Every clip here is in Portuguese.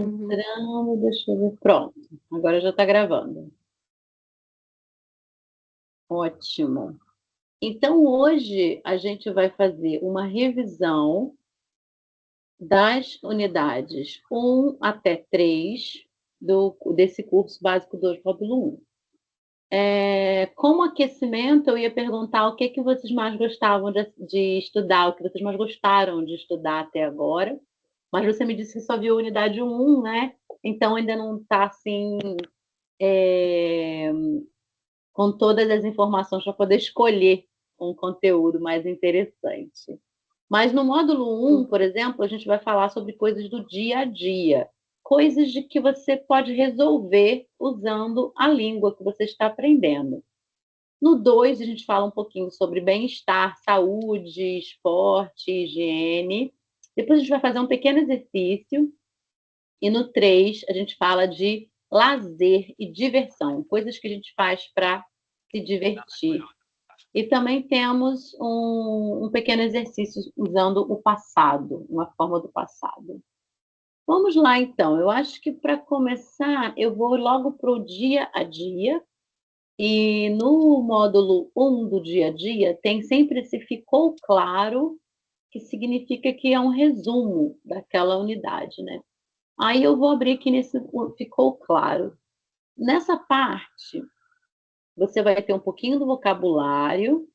Uhum. Entrando, deixa eu ver. Pronto, agora já está gravando. Ótimo. Então, hoje a gente vai fazer uma revisão das unidades 1 até 3 desse curso básico 2, módulo 1. Como aquecimento, eu ia perguntar o que que vocês mais gostavam de estudar, o que vocês mais gostaram de estudar até agora. Mas você me disse que só viu a unidade 1, né? Então ainda não está assim, é, com todas as informações para poder escolher um conteúdo mais interessante. Mas no módulo 1, por exemplo, a gente vai falar sobre coisas do dia a dia, coisas de que você pode resolver usando a língua que você está aprendendo. No 2, a gente fala um pouquinho sobre bem-estar, saúde, esporte, higiene. Depois a gente vai fazer um pequeno exercício. E no 3, a gente fala de lazer e diversão, coisas que a gente faz para se divertir. E também temos um pequeno exercício usando o passado, uma forma do passado. Vamos lá, então. Eu acho que para começar, eu vou logo para o dia a dia. E no módulo 1 do dia a dia, tem sempre esse ficou claro, que significa que é um resumo daquela unidade, né? Aí eu vou abrir aqui nesse ficou claro. Nessa parte, você vai ter um pouquinho do vocabulário,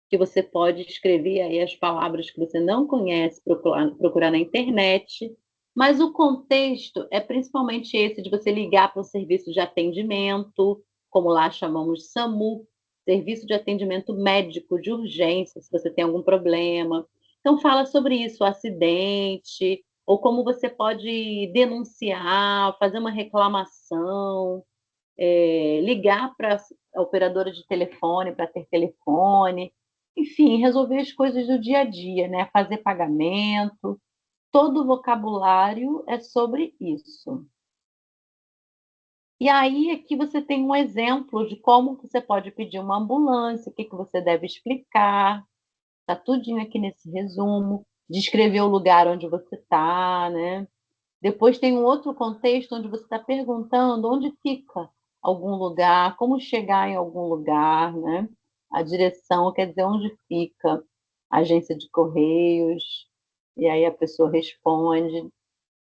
que você pode escrever aí as palavras que você não conhece, procurar na internet, mas o contexto é principalmente esse de você ligar para o serviço de atendimento, como lá chamamos SAMU, Serviço de Atendimento Médico de Urgência, se você tem algum problema. Então fala sobre isso, acidente, ou como você pode denunciar, fazer uma reclamação, ligar para a operadora de telefone para ter telefone, enfim, resolver as coisas do dia a dia, né? Fazer pagamento, todo o vocabulário é sobre isso. E aí aqui você tem um exemplo de como você pode pedir uma ambulância, o que que você deve explicar, tá tudinho aqui nesse resumo, descrever o lugar onde você está, né? Depois tem um outro contexto onde você está perguntando onde fica algum lugar, como chegar em algum lugar, né? A direção quer dizer onde fica a agência de correios, e aí a pessoa responde.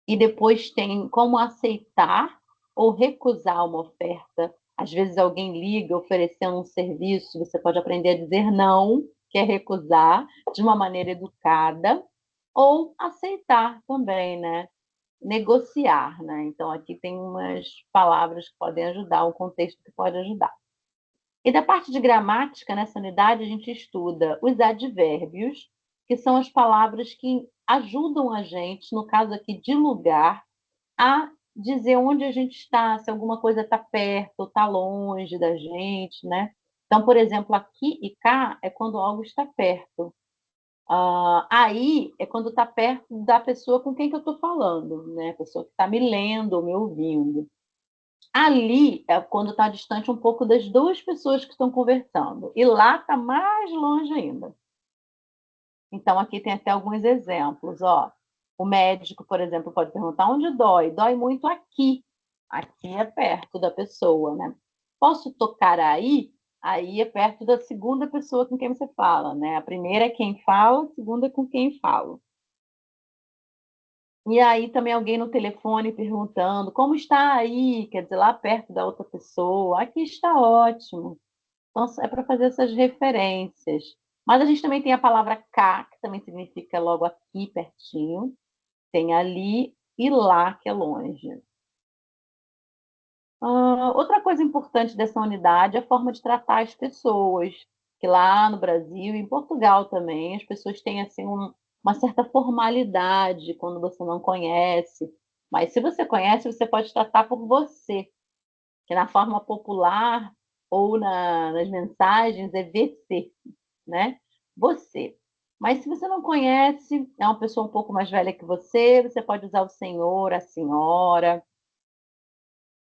E depois tem como aceitar ou recusar uma oferta. Às vezes alguém liga oferecendo um serviço, você pode aprender a dizer não, que é recusar, de uma maneira educada, ou aceitar também, né? Negociar, né? Então, aqui tem umas palavras que podem ajudar, um contexto que pode ajudar. E da parte de gramática, nessa unidade, a gente estuda os advérbios, que são as palavras que ajudam a gente, no caso aqui de lugar, a dizer onde a gente está, se alguma coisa está perto ou está longe da gente, né? Então, por exemplo, aqui e cá é quando algo está perto. Aí é quando está perto da pessoa com quem que eu estou falando, né? A pessoa que está me lendo ou me ouvindo. Ali é quando está distante um pouco das duas pessoas que estão conversando. E lá está mais longe ainda. Então, aqui tem até alguns exemplos. Ó. O médico, por exemplo, pode perguntar onde dói. Dói muito aqui. Aqui é perto da pessoa, né? Posso tocar aí? Aí é perto da segunda pessoa com quem você fala, né? A primeira é quem fala, a segunda é com quem falo. E aí também alguém no telefone perguntando como está aí, quer dizer, lá perto da outra pessoa. Aqui está ótimo. Então, é para fazer essas referências. Mas a gente também tem a palavra cá, que também significa logo aqui, pertinho. Tem ali e lá, que é longe. Outra coisa importante dessa unidade é a forma de tratar as pessoas. Que lá no Brasil e em Portugal também, as pessoas têm assim, uma certa formalidade quando você não conhece. Mas se você conhece, você pode tratar por você. Que na forma popular ou nas mensagens é VC, né? Você. Mas se você não conhece, é uma pessoa um pouco mais velha que você pode usar o senhor, a senhora.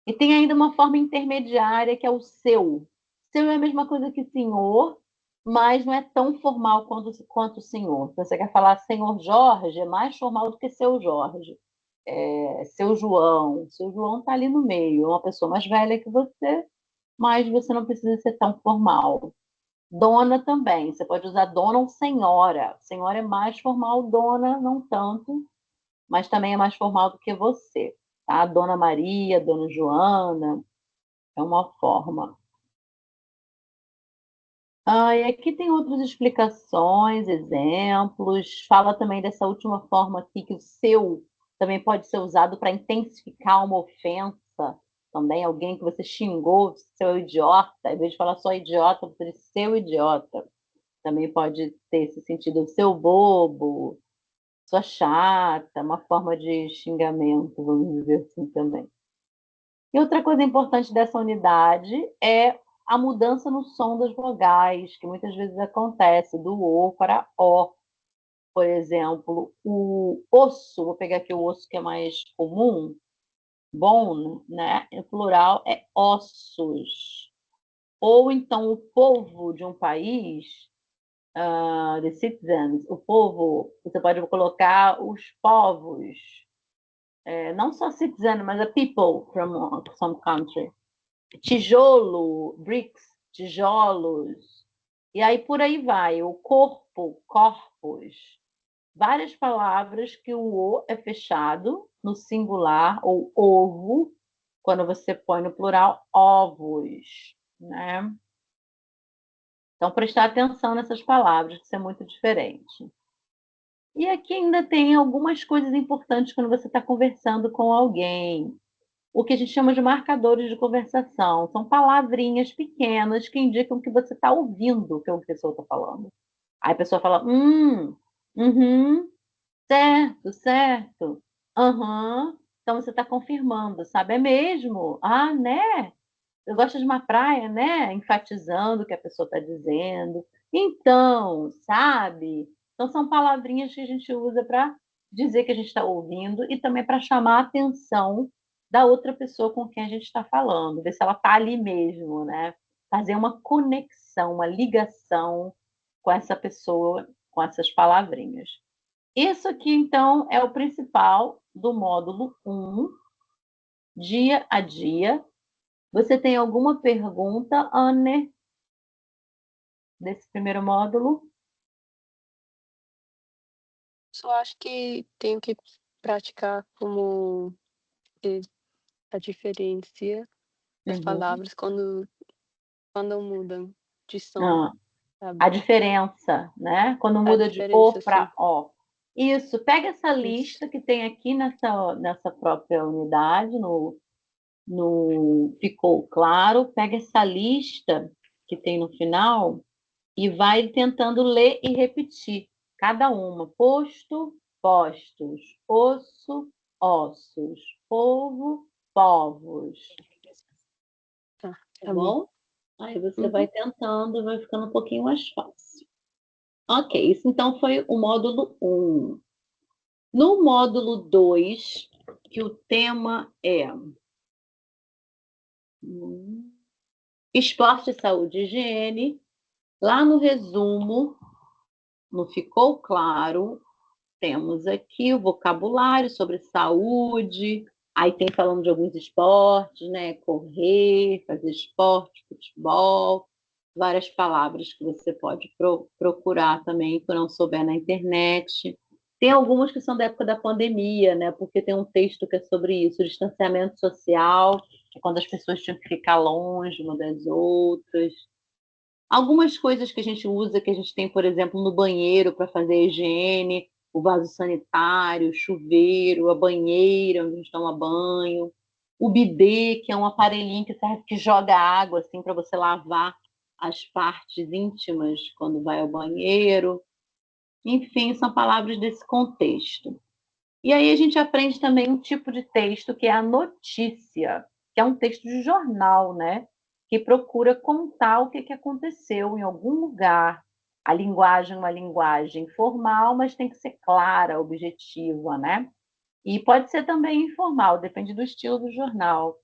E tem ainda uma forma intermediária que é o seu. Seu é a mesma coisa que senhor, mas não é tão formal quanto o senhor. Se você quer falar senhor Jorge, é mais formal do que seu Jorge. seu João. Seu João está ali no meio, é uma pessoa mais velha que você, mas você não precisa ser tão formal. Dona também, você pode usar dona ou senhora. Senhora é mais formal, dona não tanto, mas também é mais formal do que você, tá? Dona Maria, Dona Joana, é uma forma. E aqui tem outras explicações, exemplos. Fala também dessa última forma aqui, que o seu também pode ser usado para intensificar uma ofensa. Também alguém que você xingou, seu idiota, em vez de falar só idiota, você diz seu idiota. Também pode ter esse sentido, seu bobo, sua chata, uma forma de xingamento, vamos dizer assim também. E outra coisa importante dessa unidade é a mudança no som das vogais, que muitas vezes acontece, do O para O. Por exemplo, o osso, vou pegar aqui o osso que é mais comum, bone, né? Em plural é ossos. Ou então o povo de um país, the citizens, o povo, você pode colocar os povos, não só citizen, mas a people from some country. Tijolo, bricks, tijolos, e aí por aí vai, o corpo, corpos, várias palavras que o O é fechado no singular, ou ovo, quando você põe no plural, ovos, né? Então, prestar atenção nessas palavras, que isso é muito diferente. E aqui ainda tem algumas coisas importantes quando você está conversando com alguém. O que a gente chama de marcadores de conversação. São palavrinhas pequenas que indicam que você está ouvindo o que a pessoa está falando. Aí a pessoa fala, uhum, certo, certo, aham. Então você está confirmando, sabe? É mesmo? Ah, né? Eu gosto de uma praia, né? Enfatizando o que a pessoa está dizendo. Então, sabe? Então, são palavrinhas que a gente usa para dizer que a gente está ouvindo e também para chamar a atenção da outra pessoa com quem a gente está falando, ver se ela está ali mesmo, né? Fazer uma conexão, uma ligação com essa pessoa, com essas palavrinhas. Isso aqui, então, é o principal do módulo 1, dia a dia. Você tem alguma pergunta, Anne, desse primeiro módulo? Só acho que tenho que praticar como a diferença das Uhum. palavras quando mudam de som, Ah, a sabe? diferença, né? Quando A muda de O diferença, assim. para O. Isso, pega essa Isso. lista que tem aqui nessa própria unidade, no ficou claro, pega essa lista que tem no final e vai tentando ler e repetir cada uma. Posto, postos, osso, ossos, povo, povos. Tá, Tá tá bom. bom? Aí você vai Uhum. tentando, vai ficando um pouquinho mais fácil. Ok, isso então foi o módulo 1. No módulo 2, que o tema é esporte, saúde e higiene, lá no resumo, não ficou claro, temos aqui o vocabulário sobre saúde, aí tem falando de alguns esportes, né? Correr, fazer esporte, futebol, várias palavras que você pode procurar também, que não souber na internet. Tem algumas que são da época da pandemia, né? Porque tem um texto que é sobre isso, o distanciamento social, que é quando as pessoas tinham que ficar longe uma das outras. Algumas coisas que a gente usa, que a gente tem, por exemplo, no banheiro para fazer a higiene, o vaso sanitário, o chuveiro, a banheira onde a gente toma banho, o bidê, que é um aparelhinho que serve que joga água assim para você lavar as partes íntimas quando vai ao banheiro. Enfim, são palavras desse contexto. E aí a gente aprende também um tipo de texto que é a notícia, que é um texto de jornal, né? Que procura contar o que aconteceu em algum lugar. A linguagem é uma linguagem formal, mas tem que ser clara, objetiva, né? E pode ser também informal, depende do estilo do jornal.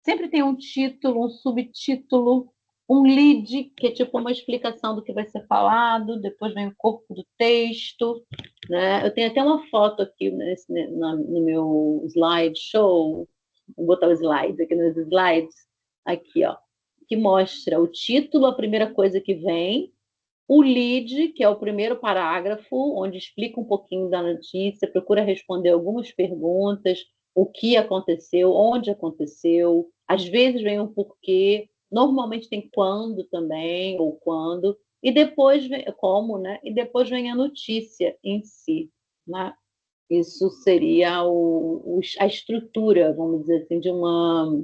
Sempre tem um título, um subtítulo, um lead, que é tipo uma explicação do que vai ser falado, depois vem o corpo do texto, né? Eu tenho até uma foto aqui no meu slideshow, vou botar o slide aqui nos slides, aqui, ó, que mostra o título, a primeira coisa que vem, o lead, que é o primeiro parágrafo, onde explica um pouquinho da notícia, procura responder algumas perguntas, o que aconteceu, onde aconteceu, às vezes vem um porquê, normalmente tem quando também, ou quando, e depois vem, como, né? E depois vem a notícia em si, né? Isso seria a estrutura, vamos dizer assim, de uma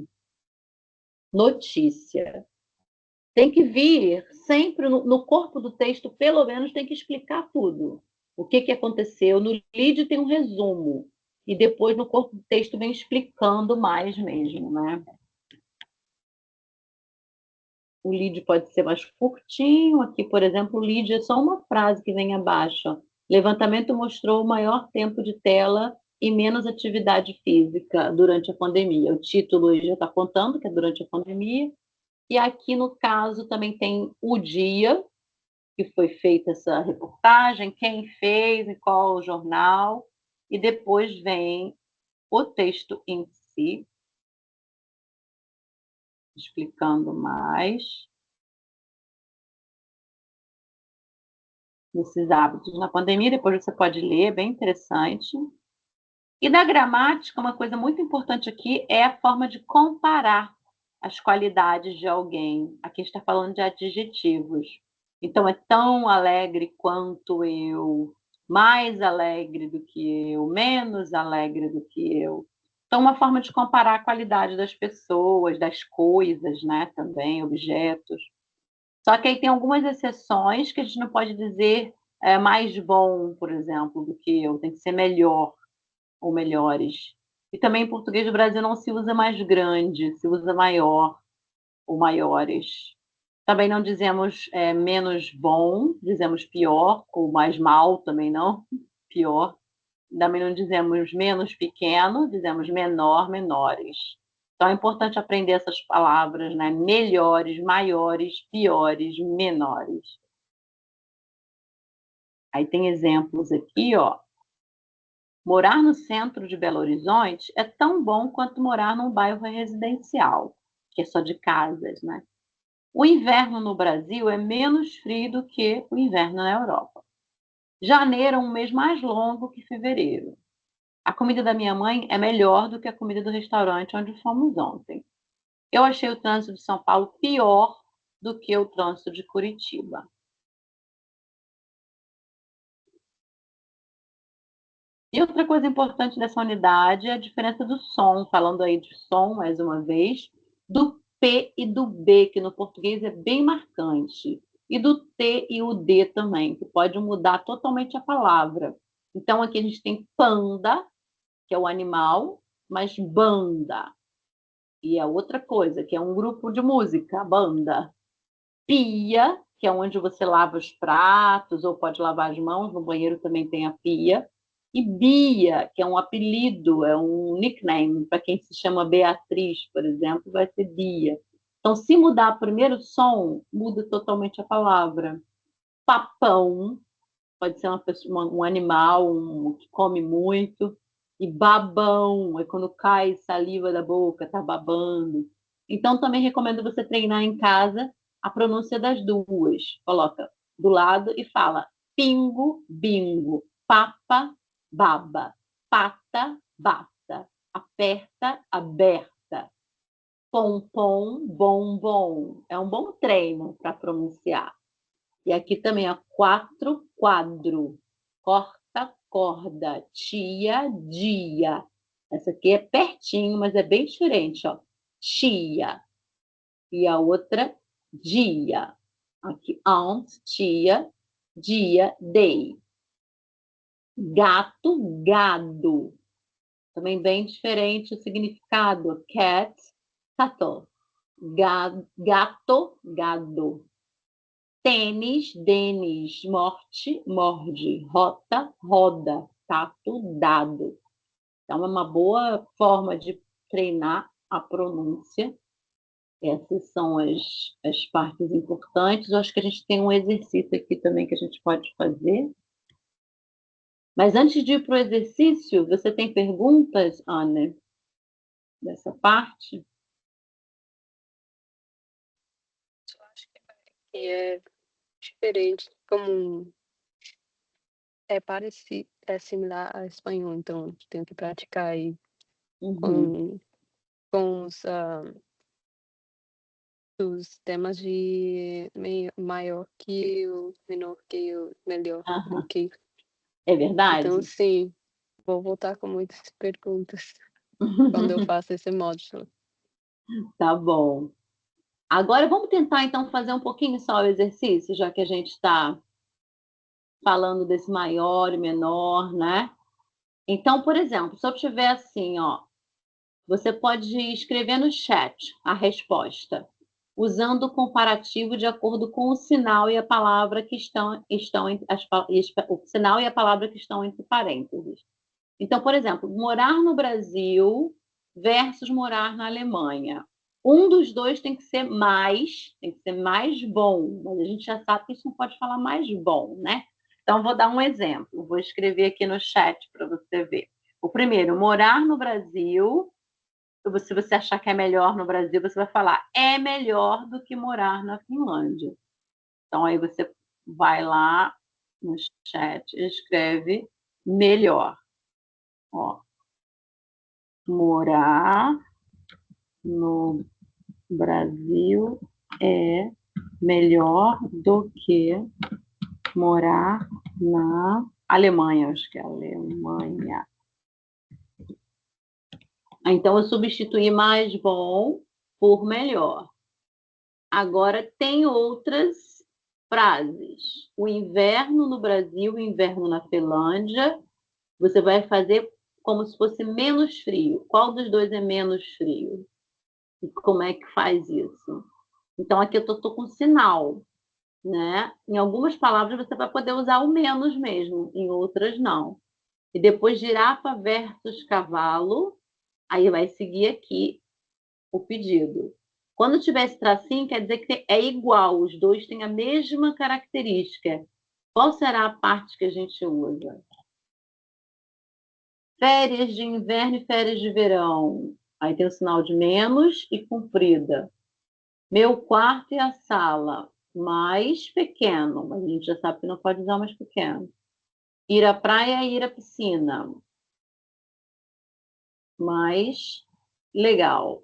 notícia. Tem que vir sempre no corpo do texto, pelo menos tem que explicar tudo. O que aconteceu. No lead tem um resumo. E depois no corpo do texto vem explicando mais mesmo, né? O lead pode ser mais curtinho. Aqui, por exemplo, o lead é só uma frase que vem abaixo. Ó. Levantamento mostrou maior tempo de tela e menos atividade física durante a pandemia. O título já está contando que é durante a pandemia. E aqui, no caso, também tem o dia que foi feita essa reportagem, quem fez, em qual jornal, e depois vem o texto em si, explicando mais desses hábitos na pandemia, depois você pode ler, é bem interessante. E da gramática, uma coisa muito importante aqui é a forma de comparar as qualidades de alguém. Aqui está falando de adjetivos. Então, é tão alegre quanto eu, mais alegre do que eu, menos alegre do que eu. Então, uma forma de comparar a qualidade das pessoas, das coisas, né, também, objetos. Só que aí tem algumas exceções que a gente não pode dizer mais bom, por exemplo, do que eu, tem que ser melhor ou melhores. E também em português do Brasil não se usa mais grande, se usa maior ou maiores. Também não dizemos menos bom, dizemos pior, ou mais mal também não, pior. Também não dizemos menos pequeno, dizemos menor, menores. Então é importante aprender essas palavras, né? Melhores, maiores, piores, menores. Aí tem exemplos aqui, ó. Morar no centro de Belo Horizonte é tão bom quanto morar num bairro residencial, que é só de casas, né? O inverno no Brasil é menos frio do que o inverno na Europa. Janeiro é um mês mais longo que fevereiro. A comida da minha mãe é melhor do que a comida do restaurante onde fomos ontem. Eu achei o trânsito de São Paulo pior do que o trânsito de Curitiba. E outra coisa importante dessa unidade é a diferença do som, falando aí de som mais uma vez, do P e do B, que no português é bem marcante, e do T e o D também, que pode mudar totalmente a palavra. Então aqui a gente tem panda, que é o animal, mas banda, e é outra coisa, que é um grupo de música, banda. Pia, que é onde você lava os pratos ou pode lavar as mãos, no banheiro também tem a pia. E Bia, que é um apelido, é um nickname, para quem se chama Beatriz, por exemplo, vai ser Bia. Então, se mudar o primeiro som, muda totalmente a palavra. Papão, pode ser uma pessoa, um animal que come muito. E babão, é quando cai saliva da boca, tá babando. Então, também recomendo você treinar em casa a pronúncia das duas. Coloca do lado e fala pingo, bingo, papa, baba, pata, bata, aperta, aberta, pompom, bombom. É um bom treino para pronunciar. E aqui também, ó, quatro, quadro. Corta, corda. Tia, dia. Essa aqui é pertinho, mas é bem diferente, ó. Tia. E a outra, dia. Aqui, aunt, tia, dia, day. Gato, gado. Também bem diferente o significado. Cat, cattle. Gato, gado. Tênis, Denis, morte, morde, rota, roda, tato, dado. Então, é uma boa forma de treinar a pronúncia. Essas são as partes importantes. Eu acho que a gente tem um exercício aqui também que a gente pode fazer. Mas antes de ir para o exercício, você tem perguntas, Ana, dessa parte? Eu acho que é diferente, como é parecido, é similar ao espanhol, então tenho que praticar aí Uhum. com com os temas de maior que o, menor que o, melhor do Aham. que. É Então verdade? sim, vou voltar com muitas perguntas quando eu faço esse módulo. Tá bom. Agora vamos tentar então fazer um pouquinho só o exercício, já que a gente está falando desse maior e menor, né? Então, por exemplo, se eu tiver assim, ó, você pode escrever no chat a resposta, usando o comparativo de acordo com o sinal e a palavra que estão o sinal e a palavra que estão entre parênteses. Então, por exemplo, morar no Brasil versus morar na Alemanha. Um dos dois tem que ser mais bom, mas a gente já sabe que a gente não pode falar mais bom, né? Então, vou dar um exemplo, vou escrever aqui no chat para você ver. O primeiro, morar no Brasil. Se você achar que é melhor no Brasil, você vai falar é melhor do que morar na Finlândia. Então, aí você vai lá no chat e escreve melhor. Ó, morar no Brasil é melhor do que morar na Alemanha, acho que é Alemanha. Então, eu substituí mais bom por melhor. Agora, tem outras frases. O inverno no Brasil, o inverno na Finlândia, você vai fazer como se fosse menos frio. Qual dos dois é menos frio? E como é que faz isso? Então, aqui eu estou com sinal, né? Em algumas palavras você vai poder usar o menos mesmo, em outras não. E depois girafa versus cavalo, aí vai seguir aqui o pedido. Quando tiver esse tracinho, quer dizer que é igual, os dois têm a mesma característica. Qual será a parte que a gente usa? Férias de inverno e férias de verão. Aí tem o sinal de menos e comprida. Meu quarto e a sala, mais pequeno, mas a gente já sabe que não pode usar mais pequeno. Ir à praia e ir à piscina, mais legal.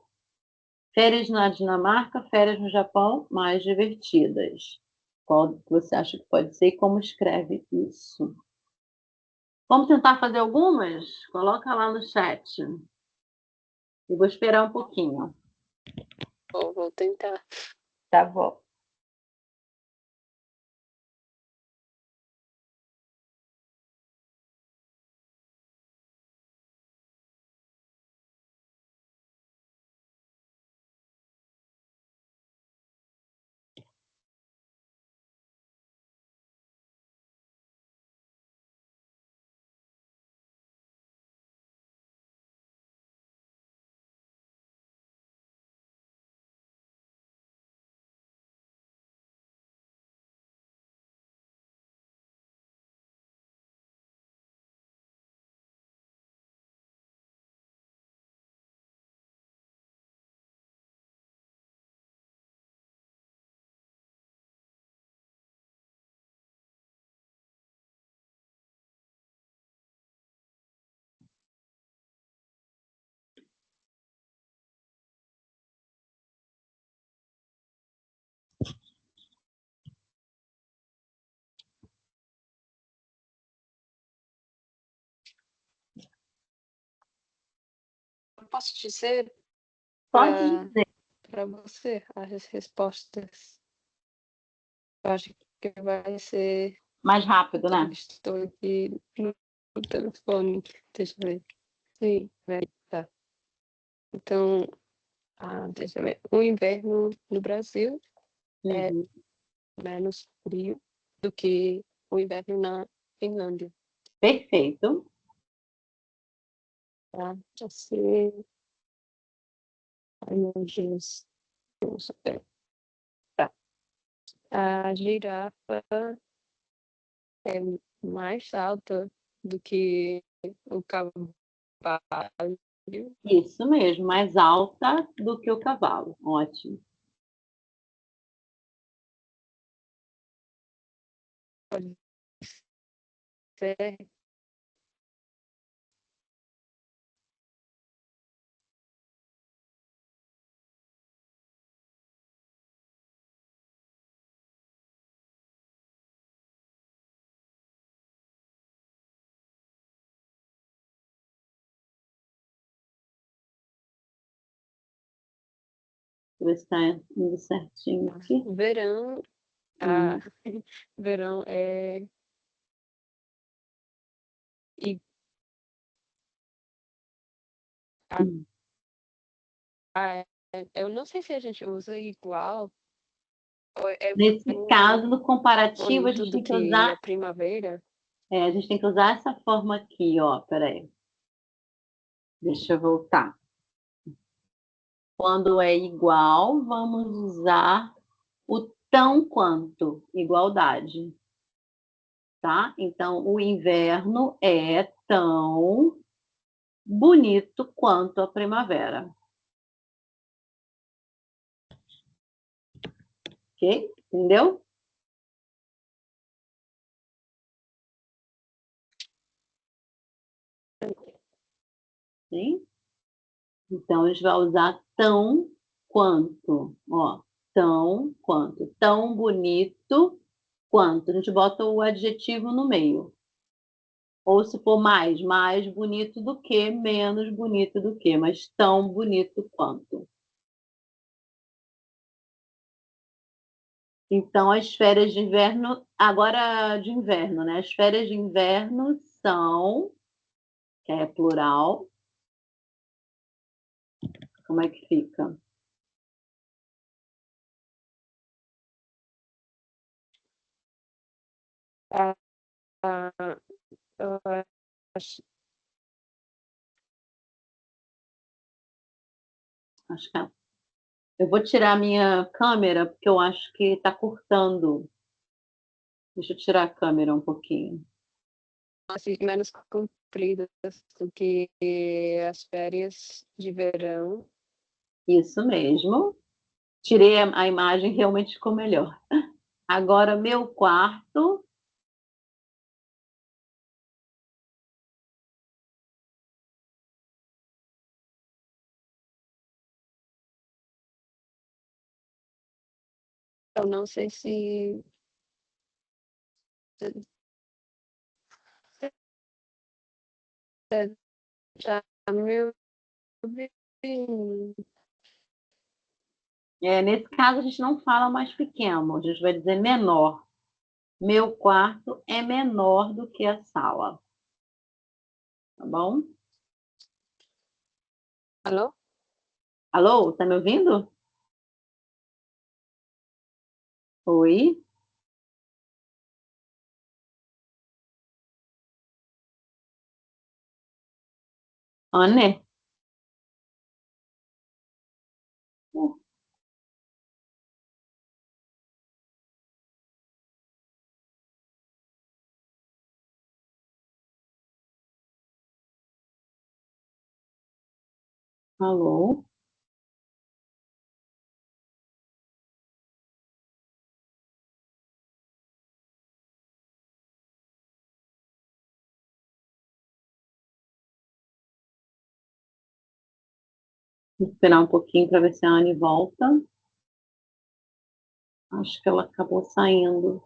Férias na Dinamarca, férias no Japão, mais divertidas. Qual você acha que pode ser e como escreve isso? Vamos tentar fazer algumas? Coloca lá no chat. Eu vou esperar um pouquinho. Vou tentar. Tá bom. Eu posso dizer Pode para dizer. você as respostas. Eu acho que vai ser. Mais rápido, né? Estou aqui no telefone. Deixa eu ver. Sim, vai. Tá. Então, deixa eu ver. O inverno no Brasil é Uhum. menos frio do que o inverno na Finlândia, Perfeito. tá? Assim, ai meu Deus, nossa, pera. Tá. A girafa é mais alta do que o cavalo. Isso mesmo, mais alta do que o cavalo. Ótimo. Pode ser. Ver se está indo certinho aqui. Verão. Verão é. E, Hum. eu não sei se a gente usa igual. Ou é Nesse caso, no comparativo, a bonito gente do tem que que usar, a primavera. a gente tem que usar essa forma aqui, ó. Peraí. Deixa eu voltar. Quando é igual, vamos usar o tão quanto, igualdade. Tá? Então, o inverno é tão bonito quanto a primavera. Ok? Entendeu? Sim? Então, a gente vai usar tão quanto. Ó, tão quanto. Tão bonito quanto. A gente bota o adjetivo no meio. Ou se for mais, mais bonito do que, menos bonito do que, mas tão bonito quanto. Então, as férias de inverno, agora de inverno, né? As férias de inverno são, que é plural, como é que fica? Ah, eu acho. Acho que eu vou tirar a minha câmera, porque eu acho que está cortando. Deixa eu tirar a câmera um pouquinho. Assim, menos compridas do que as férias de verão. Isso mesmo. Tirei a imagem, realmente ficou melhor. Agora, meu quarto. Eu não sei se já me ouvindo. Nesse caso, a gente não fala mais pequeno, a gente vai dizer menor. Meu quarto é menor do que a sala. Tá bom? Alô? Alô, tá me ouvindo? Oi? Anne? Alô? Vou esperar um pouquinho para ver se a Anne volta. Acho que ela acabou saindo.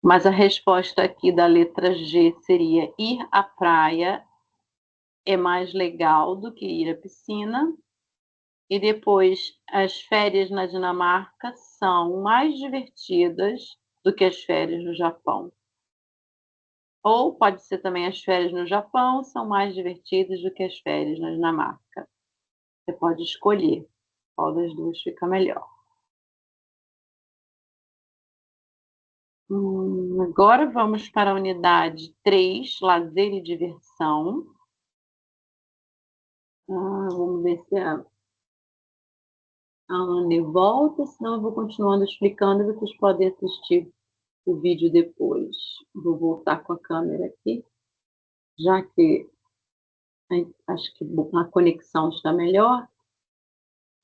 Mas a resposta aqui da letra G seria ir à praia é mais legal do que ir à piscina. E depois, as férias na Dinamarca são mais divertidas do que as férias no Japão. Ou pode ser também as férias no Japão são mais divertidas do que as férias na Dinamarca. Você pode escolher qual das duas fica melhor. Agora vamos para a unidade 3, lazer e diversão. Vamos ver se a Anne volta, senão eu vou continuando explicando e vocês podem assistir o vídeo depois. Vou voltar com a câmera aqui, já que acho que a conexão está melhor.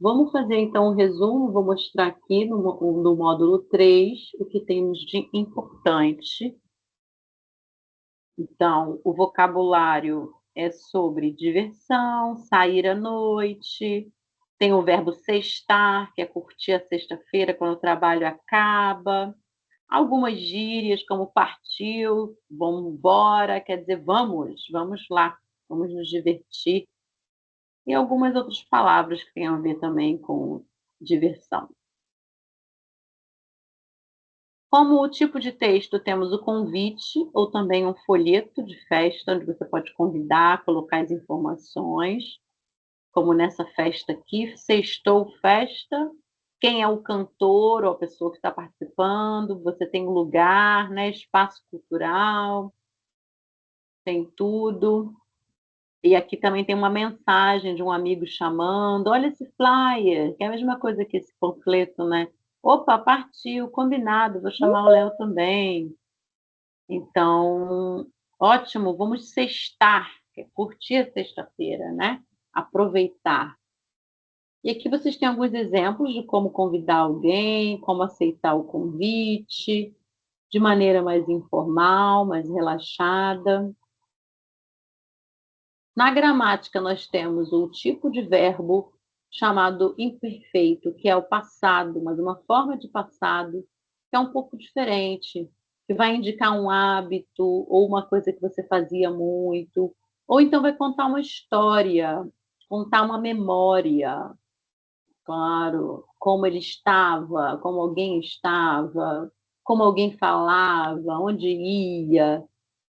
Vamos fazer então um resumo, vou mostrar aqui no módulo 3 o que temos de importante. Então, o vocabulário é sobre diversão, sair à noite, tem o verbo sextar, que é curtir a sexta-feira quando o trabalho acaba, algumas gírias como partiu, vamos embora, quer dizer, vamos lá, vamos nos divertir, e algumas outras palavras que têm a ver também com diversão. Como tipo de texto, temos o convite, ou também um folheto de festa, onde você pode convidar, colocar as informações, como nessa festa aqui, sextou festa, quem é o cantor ou a pessoa que está participando, você tem um lugar, né, espaço cultural, tem tudo. E aqui também tem uma mensagem de um amigo chamando, olha esse flyer, que é a mesma coisa que esse panfleto, né? Opa, partiu, combinado, vou chamar o Léo também. Então, ótimo, vamos sextar, que é curtir a sexta-feira, né? Aproveitar. E aqui vocês têm alguns exemplos de como convidar alguém, como aceitar o convite, de maneira mais informal, mais relaxada. Na gramática, nós temos o tipo de verbo chamado imperfeito, que é o passado, mas uma forma de passado que é um pouco diferente, que vai indicar um hábito ou uma coisa que você fazia muito, ou então vai contar uma história, contar uma memória, claro, como ele estava, como alguém estava, como alguém falava, onde ia.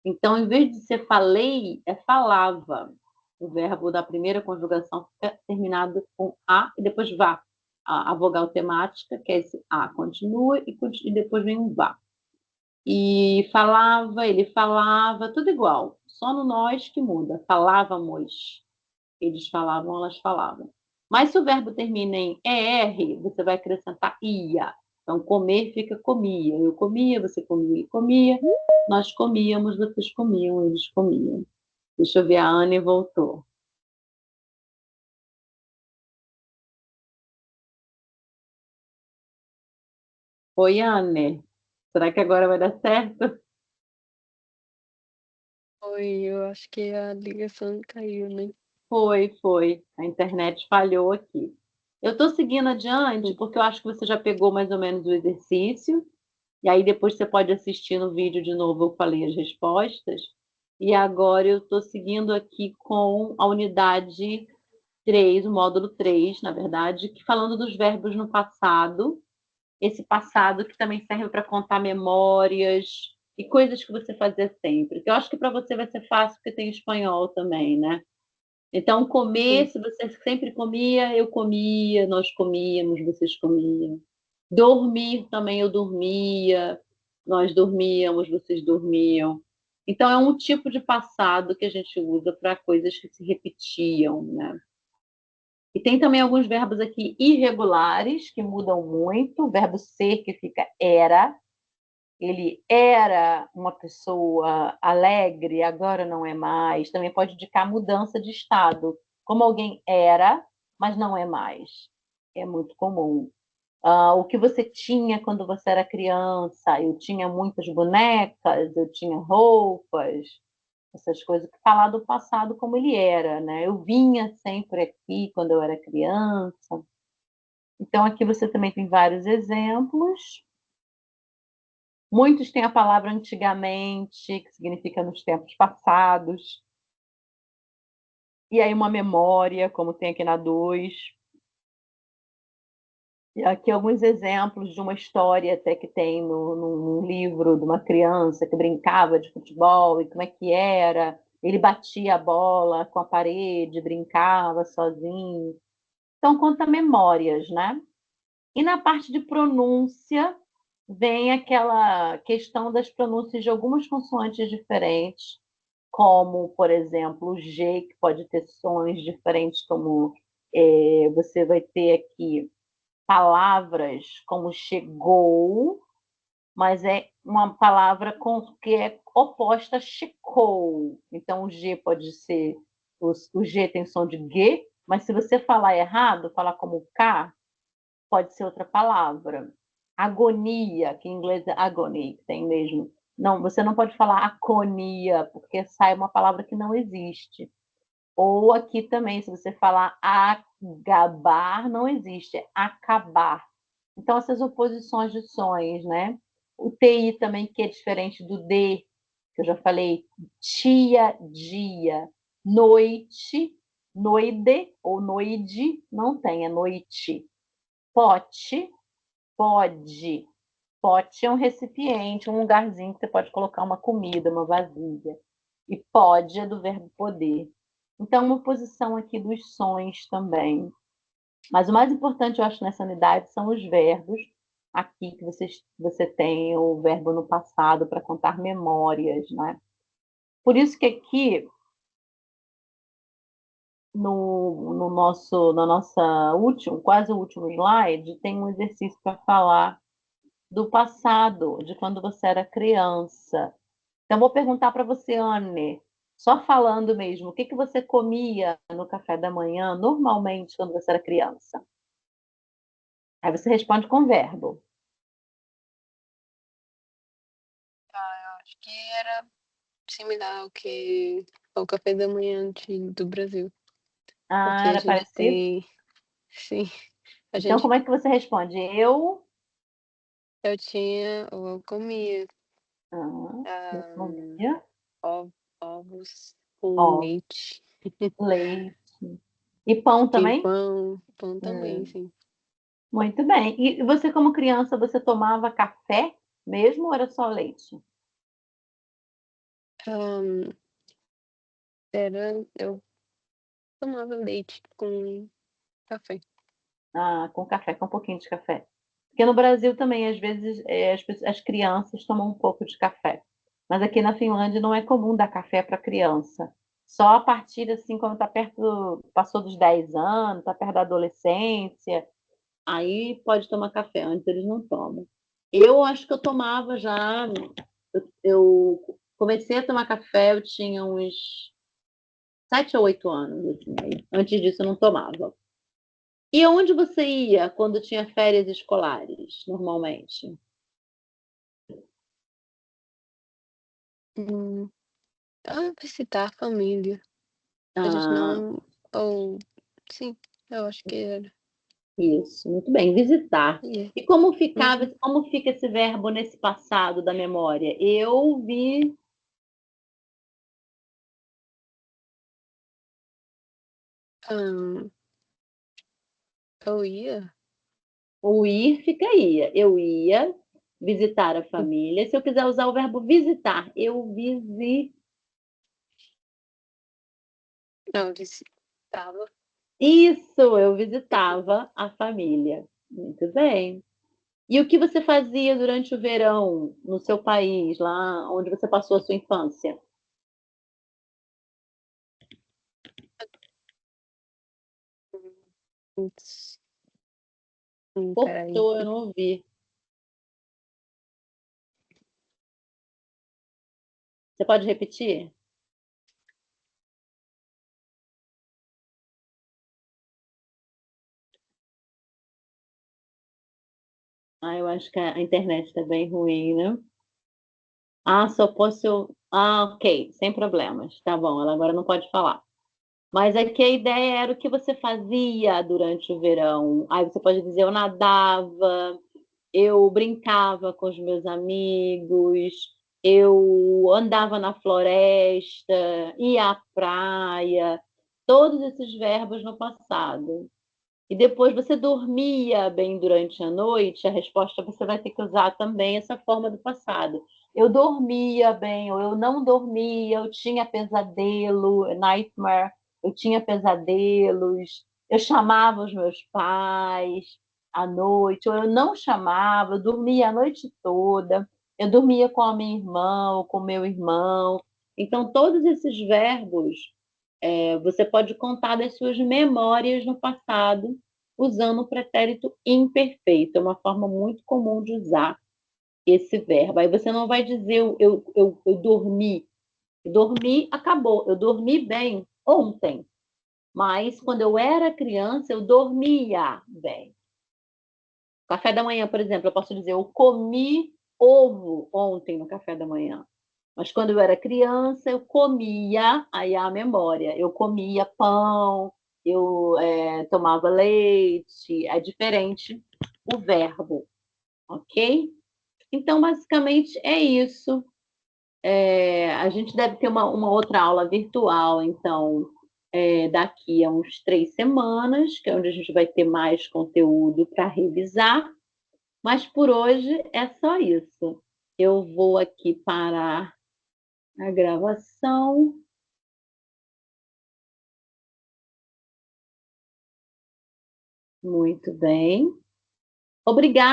Então, em vez de ser falei, é falava. O verbo da primeira conjugação fica terminado com a e depois vá. A vogal temática, que é esse a, continua e depois vem um vá. E falava, ele falava, tudo igual. Só no nós que muda. Falávamos. Eles falavam, elas falavam. Mas se o verbo termina em ER, você vai acrescentar ia. Então, comer fica comia. Eu comia, você comia e comia. Nós comíamos, vocês comiam, eles comiam. Deixa eu ver, a Anne voltou. Oi, Anne. Será que agora vai dar certo? Oi, eu acho que a ligação caiu, né? Foi. A internet falhou aqui. Eu estou seguindo adiante porque eu acho que você já pegou mais ou menos o exercício. E aí depois você pode assistir no vídeo de novo, eu falei as respostas. E agora eu estou seguindo aqui com a unidade 3, o módulo 3, na verdade, que falando dos verbos no passado, esse passado que também serve para contar memórias e coisas que você fazia sempre. Que eu acho que para você vai ser fácil, porque tem espanhol também, né? Então, comer, Sim. se você sempre comia, eu comia, nós comíamos, vocês comiam. Dormir também eu dormia, nós dormíamos, vocês dormiam. Então, é um tipo de passado que a gente usa para coisas que se repetiam, né? E tem também alguns verbos aqui irregulares, que mudam muito. O verbo ser, que fica era. Ele era uma pessoa alegre, agora não é mais. Também pode indicar mudança de estado. Como alguém era, mas não é mais. É muito comum. O que você tinha quando você era criança? Eu tinha muitas bonecas, eu tinha roupas, essas coisas. Falar do passado como ele era, né? Eu vinha sempre aqui quando eu era criança. Então, aqui você também tem vários exemplos. Muitos têm a palavra antigamente, que significa nos tempos passados. E aí uma memória, como tem aqui na 2. E aqui alguns exemplos de uma história até que tem num livro de uma criança que brincava de futebol e como é que era. Ele batia a bola com a parede, brincava sozinho. Então, conta memórias, né? E na parte de pronúncia, vem aquela questão das pronúncias de algumas consoantes diferentes, como, por exemplo, o G, que pode ter sons diferentes, como você vai ter aqui palavras como chegou, mas é uma palavra que é oposta a chegou. Então, o G pode ser, o G tem som de G, mas se você falar errado, falar como K, pode ser outra palavra. Agonia, que em inglês é agony, que tem mesmo. Não, você não pode falar aconia, porque sai uma palavra que não existe. Ou aqui também, se você falar agabar, não existe, é acabar. Então, essas oposições de sons, né? O TI também, que é diferente do D, que eu já falei, tia, dia, noite, noide ou noide, não tem, é noite. Pote, pode. Pote é um recipiente, um lugarzinho que você pode colocar uma comida, uma vasilha. E pode é do verbo poder. Então, uma posição aqui dos sons também. Mas o mais importante, eu acho, nessa unidade são os verbos. Aqui que você tem o verbo no passado para contar memórias, né? Por isso que aqui no nosso, na nossa último, quase o último slide, tem um exercício para falar do passado, de quando você era criança. Então, vou perguntar para você, Anne, só falando mesmo, o que que você comia no café da manhã, normalmente, quando você era criança? Aí você responde com verbo. Acho que era similar ao café da manhã do Brasil, Ah, porque a era gente parecido? tem, sim, a Então, gente, como é que você responde? eu comia Eu ah, comia ovos com ó, leite leite. E pão e também? pão também, Hum, sim. muito bem. E você, como criança, você tomava café mesmo ou era só leite? Ah, eu tomava leite com café. Ah, com café, com um pouquinho de café. Porque no Brasil também, às vezes, as crianças tomam um pouco de café. Mas aqui na Finlândia não é comum dar café para criança. Só a partir, assim, quando está perto, passou dos 10 anos, está perto da adolescência, aí pode tomar café, antes eles não tomam. Eu acho que eu tomava já. Eu comecei a tomar café, eu tinha uns 7 ou 8 anos, assim. Antes disso eu não tomava. E onde você ia quando tinha férias escolares, normalmente? Hum, visitar a família. A gente Ah, não, ou, sim, eu acho que era. isso, muito bem, visitar. Yeah. E como ficava, Uhum. como fica esse verbo nesse passado da memória? Eu vi. Hã, eu ia O ir fica ia. Eu ia visitar a família. Se eu quiser usar o verbo visitar, eu visi. não, visitava. Isso, eu visitava a família. Muito bem. E o que você fazia durante o verão no seu país, lá onde você passou a sua infância? Putz, espera aí. Cortou, eu não ouvi. Você pode repetir? Ah, eu acho que a internet está bem ruim, né? Ah, só posso. Ah, ok, sem problemas. Tá bom, ela agora não pode falar. Mas aqui a ideia era o que você fazia durante o verão. Aí você pode dizer, eu nadava, eu brincava com os meus amigos, eu andava na floresta, ia à praia, todos esses verbos no passado. E depois você dormia bem durante a noite, a resposta você vai ter que usar também essa forma do passado. Eu dormia bem, ou eu não dormia, eu tinha pesadelo, nightmare, eu tinha pesadelos, eu chamava os meus pais. à noite, ou eu não chamava, eu dormia a noite toda, eu dormia com a minha irmã ou com o meu irmão. Então, todos esses verbos, você pode contar das suas memórias no passado usando o pretérito imperfeito. É uma forma muito comum de usar esse verbo. Aí você não vai dizer eu dormi. Dormi, acabou. Eu dormi bem ontem. Mas quando eu era criança, eu dormia bem. Café da manhã, por exemplo, eu posso dizer, eu comi ovo ontem no café da manhã. Mas quando eu era criança, eu comia, aí a memória, eu comia pão, eu tomava leite, é diferente o verbo, ok? Então, basicamente, é isso. A gente deve ter uma outra aula virtual, então, daqui a uns 3 semanas, que é onde a gente vai ter mais conteúdo para revisar. Mas por hoje é só isso. Eu vou aqui parar a gravação. Muito bem. Obrigada.